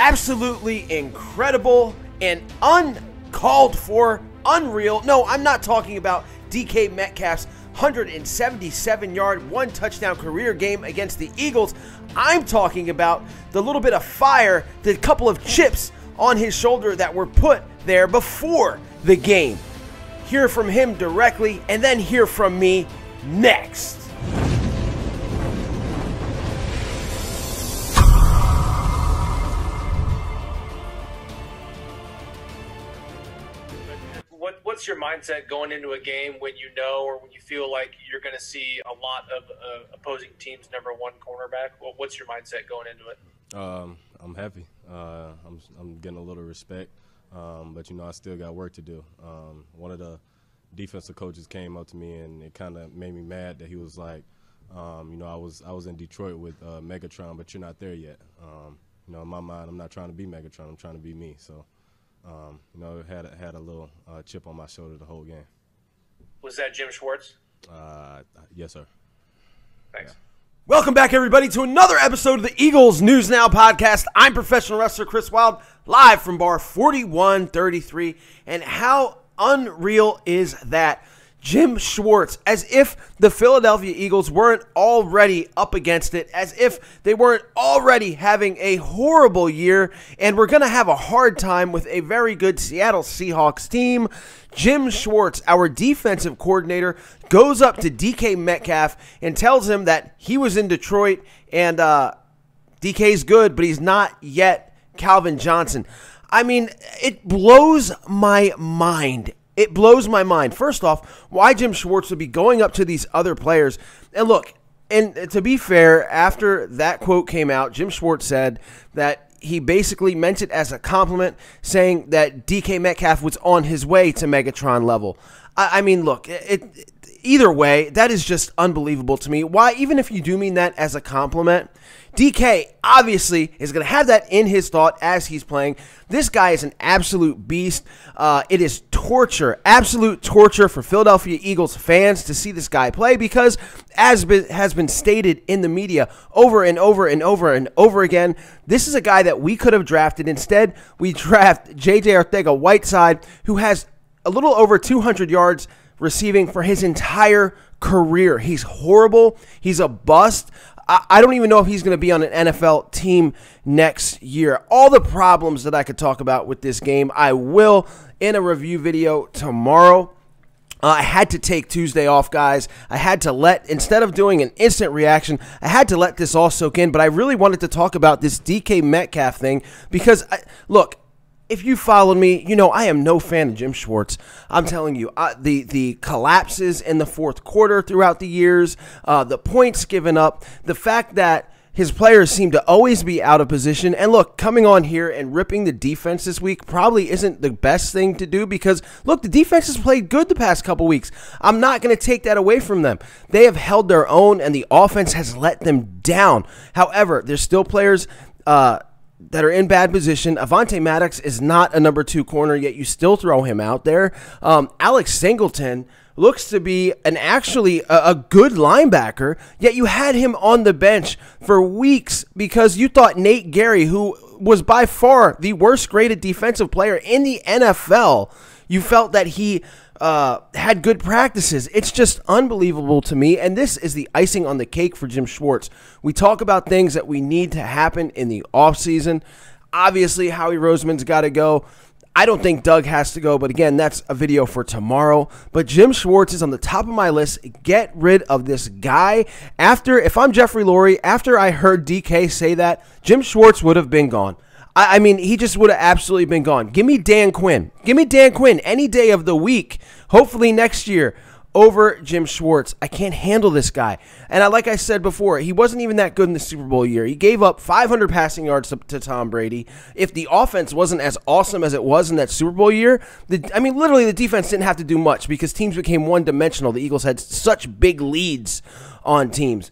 absolutely incredible and uncalled for, unreal. No, I'm not talking about DK Metcalf's 177-yard, one-touchdown career game against the Eagles. I'm talking about the little bit of fire, the couple of chips on his shoulder that were put there before the game. Hear from him directly, and then hear from me next. What's your mindset going into a game when you know or when you feel like you're going to see a lot of opposing teams' number one cornerback? Well, what's your mindset going into it? I'm happy. I'm getting a little respect, but you know I still got work to do. One of the defensive coaches came up to me and it kind of made me mad that he was like, you know, I was in Detroit with Megatron, but you're not there yet. You know, in my mind, I'm not trying to be Megatron. I'm trying to be me. So. You know, had a little chip on my shoulder the whole game. Was that Jim Schwartz? Yes, sir. Thanks. Yeah. Welcome back, everybody, to another episode of the Eagles News Now podcast. I'm professional wrestler Chris Wild, live from bar 4133. And how unreal is that? Jim Schwartz, as if the Philadelphia Eagles weren't already up against it, as if they weren't already having a horrible year, and we're going to have a hard time with a very good Seattle Seahawks team. Jim Schwartz, our defensive coordinator, goes up to DK Metcalf and tells him that he was in Detroit and DK's good, but he's not yet Calvin Johnson. I mean, it blows my mind. It blows my mind. First off, why Jim Schwartz would be going up to these other players. And look, and to be fair, after that quote came out, Jim Schwartz said that he basically meant it as a compliment, saying that DK Metcalf was on his way to Megatron level. I mean, look, either way, that is just unbelievable to me. Why, even if you do mean that as a compliment, DK obviously is going to have that in his thought as he's playing. This guy is an absolute beast. It is torture, absolute torture for Philadelphia Eagles fans to see this guy play because, as has been stated in the media over and over and over and over again, this is a guy that we could have drafted. Instead, we draft J.J. Arcega-Whiteside, who has a little over 200 yards receiving for his entire career. He's horrible. He's a bust. I don't even know if he's going to be on an NFL team next year. All the problems that I could talk about with this game, I will in a review video tomorrow. I had to take Tuesday off, guys. I had to instead of doing an instant reaction, I had to let this all soak in. But I really wanted to talk about this DK Metcalf thing because, look, if you followed me, you know I am no fan of Jim Schwartz. I'm telling you, the collapses in the fourth quarter throughout the years, the points given up, the fact that his players seem to always be out of position. And look, coming on here and ripping the defense this week probably isn't the best thing to do because, look, the defense has played good the past couple weeks. I'm not going to take that away from them. They have held their own, and the offense has let them down. However, there's still players that are in bad position. Avonte Maddox is not a number 2 corner, yet you still throw him out there. Alex Singleton looks to be actually a good linebacker, yet you had him on the bench for weeks because you thought Nate Gary, who was by far the worst graded defensive player in the NFL, you felt that he had good practices. It's just unbelievable to me, and this is the icing on the cake for Jim Schwartz. We talk about things that we need to happen in the offseason. Obviously, Howie Roseman's got to go. I don't think Doug has to go, but again, that's a video for tomorrow. But Jim Schwartz is on the top of my list. Get rid of this guy. If I'm Jeffrey Lurie, after I heard DK say that, Jim Schwartz would have been gone. I mean, he just would have absolutely been gone. Give me Dan Quinn. Give me Dan Quinn any day of the week, hopefully next year, over Jim Schwartz. I can't handle this guy. And like I said before, he wasn't even that good in the Super Bowl year. He gave up 500 passing yards to Tom Brady. If the offense wasn't as awesome as it was in that Super Bowl year, literally the defense didn't have to do much because teams became one-dimensional. The Eagles had such big leads on teams.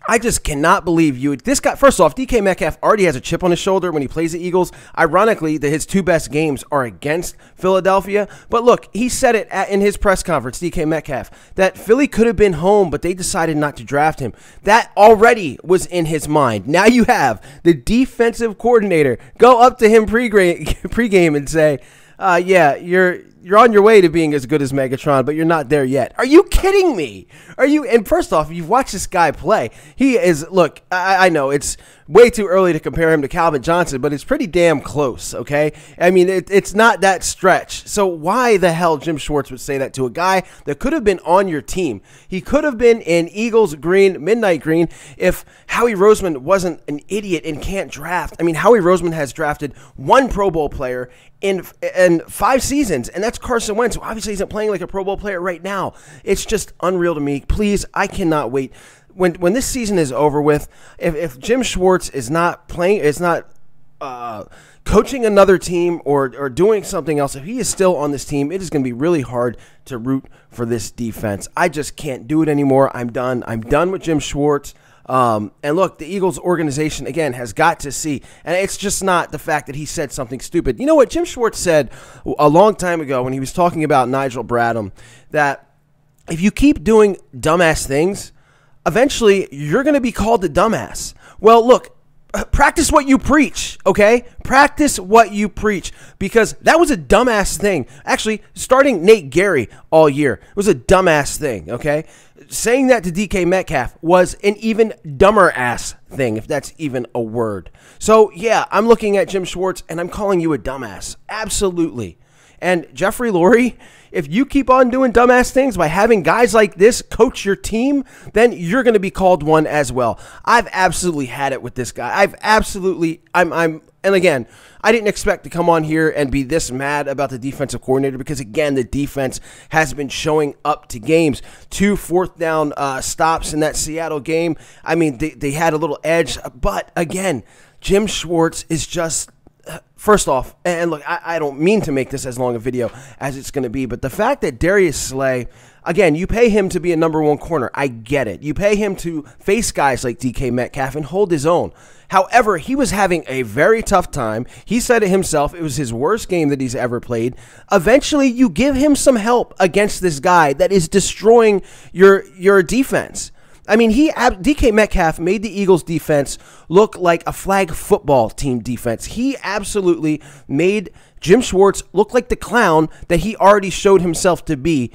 I just cannot believe you. This guy, first off, DK Metcalf already has a chip on his shoulder when he plays the Eagles. Ironically, his 2 best games are against Philadelphia. But look, he said it in his press conference, DK Metcalf, that Philly could have been home, but they decided not to draft him. That already was in his mind. Now you have the defensive coordinator go up to him pregame and say, yeah, you're on your way to being as good as Megatron, but you're not there yet. Are you kidding me? Are you? And first off, you've watched this guy play. He is, look, I know it's way too early to compare him to Calvin Johnson, but it's pretty damn close, okay? I mean, it's not that stretch. So why the hell Jim Schwartz would say that to a guy that could have been on your team? He could have been in Eagles green, midnight green, if Howie Roseman wasn't an idiot and can't draft. I mean, Howie Roseman has drafted 1 Pro Bowl player in 5 seasons, and that's Carson Wentz, who obviously isn't playing like a Pro Bowl player right now. It's just unreal to me. Please, I cannot wait. When this season is over with, if Jim Schwartz is not playing, coaching another team or doing something else, if he is still on this team, it is going to be really hard to root for this defense. I just can't do it anymore. I'm done. I'm done with Jim Schwartz. And look, the Eagles organization, again, has got to see, and it's just not the fact that he said something stupid. You know what Jim Schwartz said a long time ago when he was talking about Nigel Bradham, that if you keep doing dumbass things, eventually you're going to be called a dumbass. Well, look, practice what you preach, okay? Practice what you preach, because that was a dumbass thing. Actually, starting Nate Gary all year was a dumbass thing, okay? Saying that to DK Metcalf was an even dumber ass thing, if that's even a word. So, yeah, I'm looking at Jim Schwartz, and I'm calling you a dumbass. Absolutely. And Jeffrey Lurie, if you keep on doing dumbass things by having guys like this coach your team, then you're going to be called one as well. I've absolutely had it with this guy. And again, I didn't expect to come on here and be this mad about the defensive coordinator because, again, the defense has been showing up to games. 2 4th down stops in that Seattle game. I mean, they had a little edge. But, again, Jim Schwartz is just, first off, and look, I don't mean to make this as long a video as it's going to be, but the fact that Darius Slay, again, you pay him to be a number 1 corner. I get it. You pay him to face guys like DK Metcalf and hold his own. However, he was having a very tough time. He said it himself. It was his worst game that he's ever played. Eventually, you give him some help against this guy that is destroying your defense. I mean, DK Metcalf made the Eagles defense look like a flag football team defense. He absolutely made Jim Schwartz look like the clown that he already showed himself to be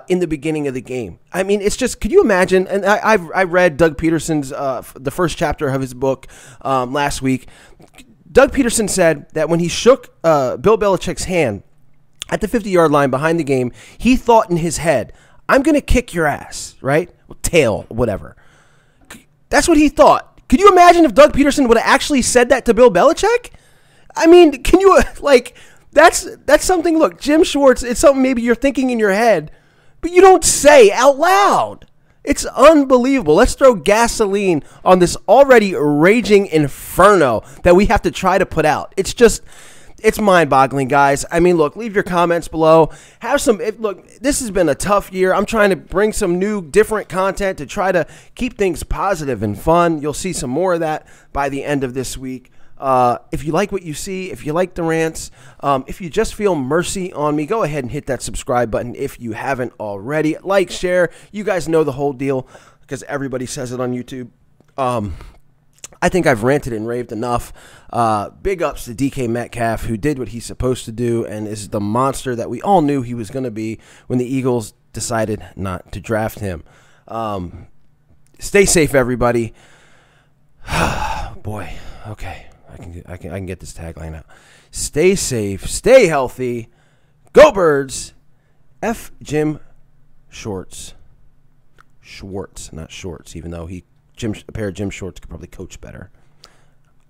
in the beginning of the game. I mean, it's just, could you imagine? And I read Doug Peterson's, the first chapter of his book last week. Doug Peterson said that when he shook Bill Belichick's hand at the 50-yard line behind the game, he thought in his head, I'm going to kick your ass, right? Tail, whatever. That's what he thought. Could you imagine if Doug Peterson would have actually said that to Bill Belichick? I mean, can you, that's something, look, Jim Schwartz, it's something maybe you're thinking in your head, but you don't say out loud. It's unbelievable. Let's throw gasoline on this already raging inferno that we have to try to put out. It's just, it's mind-boggling, guys. I mean, look, leave your comments below. Look, this has been a tough year. I'm trying to bring some new, different content to try to keep things positive and fun. You'll see some more of that by the end of this week. If you like what you see, if you like the rants, if you just feel mercy on me, go ahead and hit that subscribe button if you haven't already. Like, share. You guys know the whole deal because everybody says it on YouTube. I think I've ranted and raved enough. Big ups to DK Metcalf, who did what he's supposed to do and is the monster that we all knew he was going to be when the Eagles decided not to draft him. Stay safe, everybody. Boy, okay. I can get this tagline out. Stay safe, stay healthy. Go Birds. F Jim Schwartz. Schwartz, not Shorts, even though a pair of Jim Shorts could probably coach better.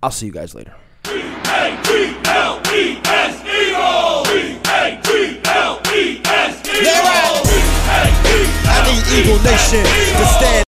I'll see you guys later. E-A-G-L-E-S Eagles! E-A-G-L-E-S Eagles! I need Eagle Nation to stand.